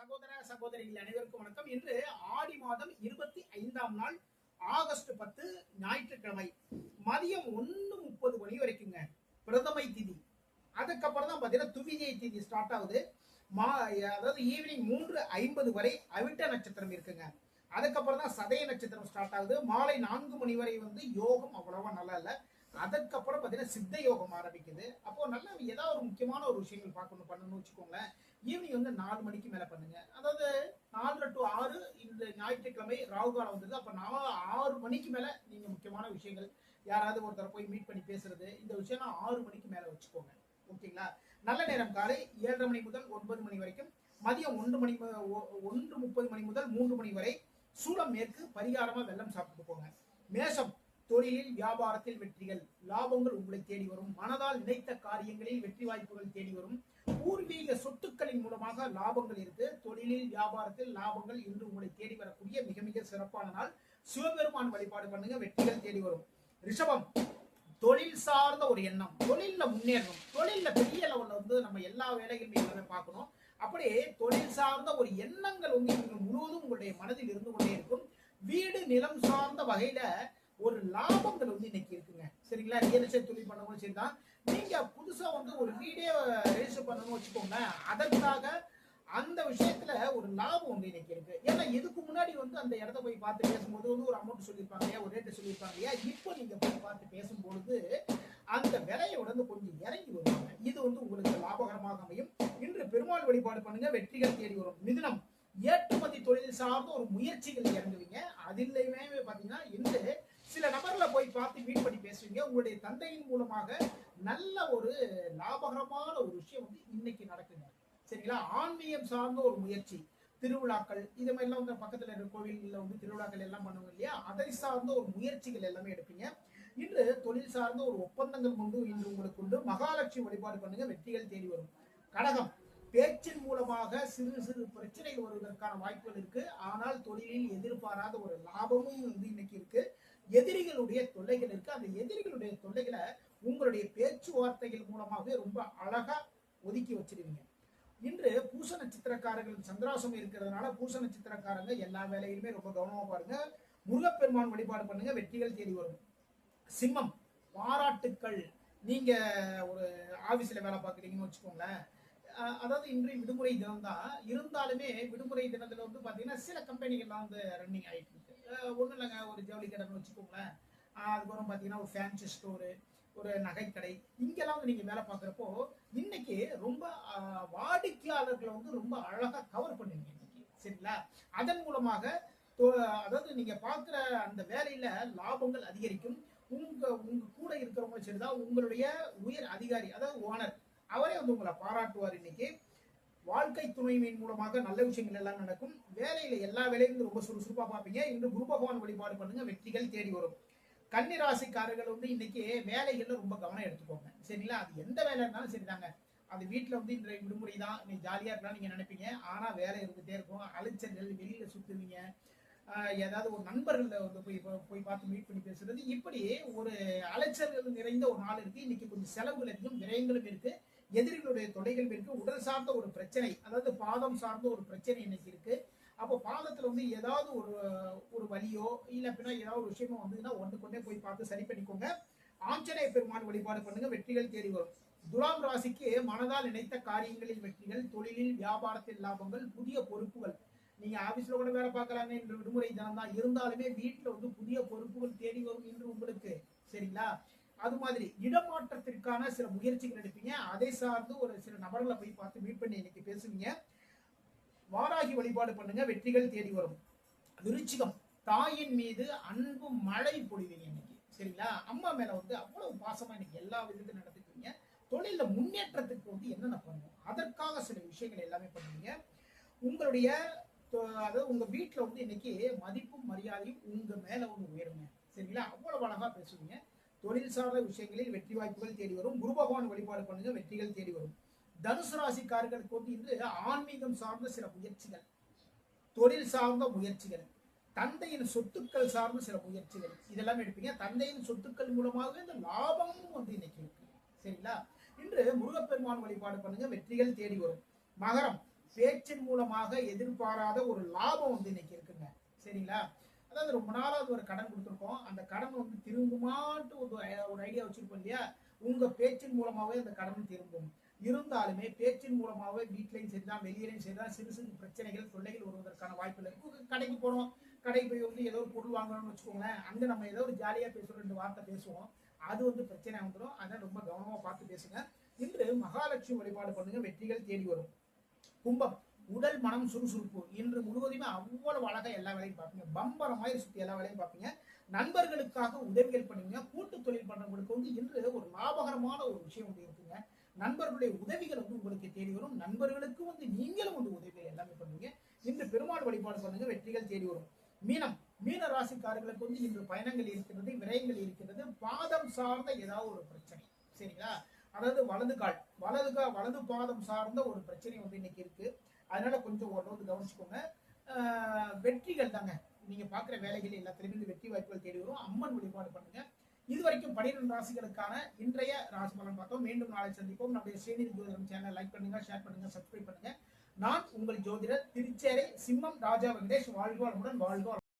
சகோதர சகோதரிகள் அனைவருக்கும் வணக்கம். இன்று ஆடி மாதம் 25ஆம் நாள் ஆகஸ்ட் 10 ஞாயிற்றுக்கிழமை மதியம் 1:30 மணி வரைக்குங்க பிரதமை திதி. அதுக்கப்புறம் தான் பார்த்தீங்கன்னா துவிஜை திதி ஸ்டார்ட் ஆகுது. அதாவது ஈவினிங் 3:50 வரை அவிட்ட நட்சத்திரம் இருக்குங்க. அதுக்கப்புறம் தான் சதய நட்சத்திரம் ஸ்டார்ட் ஆகுது. மாலை 4 மணி வரை யோகம் அவ்வளவா நல்லா இல்லை. அதுக்கப்புறம் பார்த்தீங்கன்னா சித்த யோகம் ஆரம்பிக்குது. அப்போ நல்ல ஏதாவது ஒரு முக்கியமான ஒரு விஷயங்கள் பண்ணணும்னு வச்சுக்கோங்களேன். ஈவினிங் 4 மணிக்கு மேல பண்ணுங்க. அதாவது 4 to 6 இந்த ஞாயிற்றுக்கிழமை ராகு காலம் வந்தது. அப்ப 6 மணிக்கு மேல நீங்க முக்கியமான விஷயங்கள் யாராவது ஒருத்தர் போய் மீட் பண்ணி பேசுறது இந்த விஷயம் 6 மணிக்கு மேல வச்சுக்கோங்க. ஓகேங்களா? நல்ல நேரம் காலை 7:30 மணி முதல் 9 மணி வரைக்கும், மதியம் 1:30 மணி முதல் 3 மணி வரை. சூலம் மேற்கு, பரிகாரமா வெள்ளம் சாப்பிட்டு போங்க. மேஷம், தொழிலில் வியாபாரத்தில் வெற்றிகள், லாபங்கள் உங்களை தேடி வரும். மனதால் நினைத்த காரியங்களில் வெற்றி வாய்ப்புகள் தேடி வரும். பூர்வீக சொத்துக்களின் மூலமாக லாபங்கள் இருக்கு. தொழிலில் வியாபாரத்தில் லாபங்கள் இன்று உங்களை தேடி வரக்கூடிய மிக மிக சிறப்பான நாள். சிவபெருமான் வழிபாடு பண்ணுங்க, வெற்றிகள் தேடி வரும். ரிஷபம், தொழில் சார்ந்த ஒரு எண்ணம், தொழில்ல முன்னேறணும். தொழில்ல பெரிய லெவல்ல நம்ம எல்லா வேலைகளுமே எல்லாமே பார்க்கணும். அப்படியே தொழில் சார்ந்த ஒரு எண்ணங்கள் முழுவதும் உங்களுடைய மனதில் இருந்து கொண்டே இருக்கும். வீடு நிலம் சார்ந்த வகையில ஒரு லாபங்கள் இன்னைக்கு இருக்குங்க. சரிங்களா? ரியல் எஸ்டேட் தொழில் பண்ணவும் சரிதான். நீங்க புதுசா ஒரு வீடே ரெஜிஸ்டர் பண்ணணும்னு வச்சுக்கோங்க. அதற்காக அந்த விஷயத்துல ஒரு லாபம் இன்னைக்கு இருக்கு. ஏன்னா இதுக்கு முன்னாடி அந்த இடத்த போய் பார்த்து பேசும்போது ஒரு அமௌண்ட் சொல்லியிருப்பாங்க இல்லையா, ஒரு ரேட்டு சொல்லியிருப்பாங்க இல்லையா. இப்போ நீங்க போய் பார்த்து பேசும்பொழுது அந்த விலையோட கொஞ்சம் இறங்கி வருவாங்க. இது உங்களுக்கு லாபகரமாக அமையும். இன்று பெருமாள் வழிபாடு பண்ணுங்க, வெற்றிகள் தேடி வரும். மிதுனம், ஏற்றுமதி தொழில் சார்ந்த ஒரு முயற்சிகள் இறங்குவீங்க. அதிலையுமே பாத்தீங்கன்னா இன்று சில நபர்களை போய் பார்த்து மீட் பண்ணி பேசுவீங்க. உங்களுடைய தந்தையின் மூலமாக நல்ல ஒரு லாபகரமான ஒரு விஷயம் இன்னைக்கு நடக்குங்க. சரிங்களா? ஆன்மீகம் சார்ந்த ஒரு முயற்சி, திருவிழாக்கள் இது மாதிரிலாம் பக்கத்துல இருக்க கோவில்ல திருவிழாக்கள் எல்லாம் பண்ணுவோம் இல்லையா, அதை சார்ந்த ஒரு முயற்சிகள் எல்லாமே எடுப்பீங்க. இன்று தொழில் சார்ந்த ஒரு ஒப்பந்தங்கள் இன்று உங்களுக்கு உண்டு. மகாலட்சுமி வழிபாடு பண்ணுங்க, வெற்றிகள் தேடி வரும். கடகம், பேச்சின் மூலமாக சிறு சிறு பிரச்சனைகள் வருவதற்கான வாய்ப்புகள் இருக்கு. ஆனால் தொழிலில் எதிர்பாராத ஒரு லாபமும் இன்னைக்கு இருக்கு. எதிரிகளுடைய தொல்லைகள் இருக்கு. அந்த எதிரிகளுடைய தொல்லைகளை உங்களுடைய பேச்சுவார்த்தைகள் மூலமாகவே ரொம்ப அழகா ஒதுக்கி வச்சிருவீங்க. இன்று பூச நட்சத்திரக்காரர்கள் சந்திராசம் இருக்கிறதுனால பூச நட்சத்திரக்காரங்க எல்லா வேலையிலுமே ரொம்ப கவனமா பாருங்க. முருகப்பெருமான் வழிபாடு பண்ணுங்க, வெற்றிகள் தேடி வரும். சிம்மம், பாராட்டுக்கள். நீங்க ஒரு ஆபீஸ்ல வேலை பார்க்குறீங்கன்னு வச்சுக்கோங்களேன். அதாவது இன்றைய விடுமுறை தினம் தான் இருந்தாலுமே விடுமுறை தினத்துல பாத்தீங்கன்னா சில கம்பெனிகள்லாம் ரன்னிங் ஆயிட்டு இருக்கு. ஒன்றும் இல்லைங்க, ஒரு ஜவுளி கடைன்னு வச்சுக்கோங்களேன். அதுக்கப்புறம் பாத்தீங்கன்னா ஒரு ஃபேன்சி ஸ்டோரு, ஒரு நகைக்கடை, இங்கெல்லாம் நீங்க வேலை பார்க்குறப்போ இன்னைக்கு ரொம்ப வாடிக்கையாளர்களை ரொம்ப அழகா கவர் பண்ணுவீங்க இன்னைக்கு. சரிங்களா? அதன் மூலமாக அதாவது நீங்க பார்க்குற அந்த வேலையில லாபங்கள் அதிகரிக்கும். உங்க கூட இருக்கிறவங்களும் சரிதான், உங்களுடைய உயர் அதிகாரி அதாவது ஓனர் அவரே உங்களை பாராட்டுவார். இன்னைக்கு வாழ்க்கை துணைவின் மூலமாக நல்ல விஷயங்கள் எல்லாம் நடக்கும். வேலையில எல்லா வேலையும் ரொம்ப சுறுசுறுப்பா பார்ப்பீங்க. இன்று குரு பகவான் வழிபாடு பண்ணுங்க, வெற்றிகள் தேடி வரும். கன்னி ராசிக்காரர்கள் இன்னைக்கு வேலைகள்ல ரொம்ப கவனம் எடுத்துக்கோங்க. சரிங்களா? அது எந்த வேலை இருந்தாலும் சரிதாங்க. அது வீட்டுல இன்றைய விடுமுறை தான், நீ ஜாலியா இருக்கலாம் நீங்க நினைப்பீங்க. ஆனா வேலை இருந்துட்டே இருக்கும். அலைச்சல்கள், வெளியில சுத்துவீங்க. ஏதாவது ஒரு நண்பர்கள் போய் பார்த்து மீட் பண்ணி பேசுறது, இப்படி ஒரு அலைச்சல்கள் நிறைந்த ஒரு நாள் இருக்கு. இன்னைக்கு கொஞ்சம் செலவுகள் இருக்கும், விரயங்களும் இருக்கு, எதிரிகளுடைய தொல்லைகள் இருக்கு. உடல் சார்ந்த ஒரு பிரச்சனை, அதாவது பாதம் சார்ந்த ஒரு பிரச்சனை இன்னைக்கு இருக்கு. அப்போ பாதத்துல ஏதாவது ஒரு வலியோ இல்ல அப்படின்னா ஏதாவது ஒரு விஷயமோ வந்ததுன்னா கொண்டே போய் பார்த்து சரி பண்ணிக்கோங்க. ஆஞ்சநேய பெருமான் வழிபாடு பண்ணுங்க, வெற்றிகள் தேடி வரும். துலாம் ராசிக்கு மனதால் நினைத்த காரியங்களில் வெற்றிகள், தொழிலில் வியாபாரத்தில் லாபங்கள், புதிய பொறுப்புகள். நீங்க ஆபீஸ்ல கூட வேலை பார்க்கலாங்க, இன்று விடுமுறை தினம் தான் இருந்தாலுமே வீட்டுல புதிய பொறுப்புகள் தேடி வரும் இன்று உங்களுக்கு. சரிங்களா? அது மாதிரி இடமாற்றத்திற்கான சில முயற்சிகள் எடுப்பீங்க. அதை சார்ந்து ஒரு சில நபர்களை போய் பார்த்து மீட் பண்ணி இன்னைக்கு பேசுவீங்க. வாராகி வழிபாடு பண்ணுங்க, வெற்றிகள் தேடி வரும். விருச்சிகம், தாயின் மீது அன்பு மழை பொழிவீங்க இன்னைக்கு. சரிங்களா? அம்மா மேல அவ்வளவு பாசமா இன்னைக்கு எல்லா விதத்தையும் நடந்துக்குவீங்க. தொழில முன்னேற்றத்துக்கு என்னென்ன பண்ணணும் அதற்காக சில விஷயங்கள் எல்லாமே பண்ணுவீங்க. உங்களுடைய அதாவது உங்க வீட்டுல இன்னைக்கு மதிப்பும் மரியாதையும் உங்க மேல உயருங்க. சரிங்களா? அவ்வளவு அழகா பேசுவீங்க. தொழில் சார்ந்த விஷயங்களில் வெற்றி வாய்ப்புகள் தேடி வரும். குரு பகவான் வழிபாடு பண்ணுங்க, வெற்றிகள் தேடி வரும். தனுசு ராசிக்காரர்களுக்கு இன்று ஆன்மீகம் சார்ந்த சில முயற்சிகள், தொழில் சார்ந்த முயற்சிகள், தந்தையின் சொத்துக்கள் சார்ந்த சில முயற்சிகள் இதெல்லாம் எடுப்பீங்க. தந்தையின் சொத்துக்கள் மூலமாக இந்த லாபமும் இன்னைக்கு இருக்கு. சரிங்களா? இன்று முருகப்பெருமான் வழிபாடு பண்ணுங்க, வெற்றிகள் தேடி வரும். மகரம், பேச்சின் மூலமாக எதிர்பாராத ஒரு லாபம் வந்து இன்னைக்கு இருக்குங்க. சரிங்களா? அதாவது ரொம்ப நாளாவது ஒரு கடன் கொடுத்துருக்கோம். அந்த கடன் வந்து திரும்புமான்ட்டு ஒரு ஐடியா வச்சிருப்போம் இல்லையா? உங்க பேச்சின் மூலமாவே அந்த கடன் திரும்பும். இருந்தாலுமே பேச்சின் மூலமாவே வீட்லயும் சரிதான், வெளியிலயும் சரிதான் சிறு சிறு பிரச்சனைகள், தொல்லைகள் வருவதற்கான வாய்ப்புகள் இருக்கு. கடைக்கு போறோம். கடைக்கு போய் வந்து ஏதோ ஒரு பொருள் வாங்கணும்னு வச்சுக்கோங்களேன். அங்க நம்ம ஏதோ ஒரு ஜாலியா பேசுறோம், 2 வார்த்தை பேசுவோம். அது வந்து பிரச்சனை வந்துரும். அதனால ரொம்ப கவனமா பார்த்து பேசுங்க. இன்று மகாலட்சுமி வழிபாடு பண்ணுங்க. வெற்றிகள் தேடி வரும். கும்பம், உடல் மனம் சுறுசுறுப்பு. இன்று முழுவதுமே அவ்வளவு அழகா எல்லா வேலையும் பார்ப்பீங்க. பம்பரம் மாதிரி சுத்தி எல்லா வேலையும் பார்ப்பீங்க. நண்பர்களுக்காக உதவிகள் பண்ணுவீங்க. கூட்டு தொழில் பண்றவங்களுக்கு வந்து இன்று ஒரு லாபகரமான ஒரு விஷயம் வந்து இருக்குங்க. நண்பர்களுடைய உதவிகள் வந்து உங்களுக்கு தேடி வரும். நண்பர்களுக்கு வந்து நீங்களும் வந்து உதவிகள் எல்லாமே பண்ணுவீங்க. இன்று பெருமாள் வழிபாடு பண்ணுங்க. வெற்றிகள் தேடி வரும். மீனம், மீன ராசிக்காரர்களுக்கு வந்து இன்று பயணங்கள் இருக்கிறது, விரயங்கள் இருக்கிறது. பாதம் சார்ந்த ஏதாவது ஒரு பிரச்சனை. சரிங்களா? அதாவது வலது பாதம் சார்ந்த ஒரு பிரச்சனை வந்து இன்னைக்கு இருக்கு. அதனால கொஞ்சம் ஓரளவு கவனிச்சுக்கோங்க. வெற்றிகள் தாங்க. நீங்க பாக்குற வேலைகள் எல்லாத்திலுமே வெற்றி வாய்ப்புகள் தேடி வரும். அம்மன் வழிபாடு பண்ணுங்க. இதுவரைக்கும் 12 ராசிகளுக்கான இன்றைய ராசி பலன் பார்த்தோம். மீண்டும் நாளை சந்திப்போம். நம்முடைய ஸ்ரீநிதி ஜோதிடம் சேனல் லைக் பண்ணுங்க, ஷேர் பண்ணுங்க, சப்ஸ்கிரைப் பண்ணுங்க. நான் உங்கள் ஜோதிடர் திருச்சேரை சிம்மம் ராஜா வெங்கடேஷ். வாழ்க வளமுடன், வாழ்க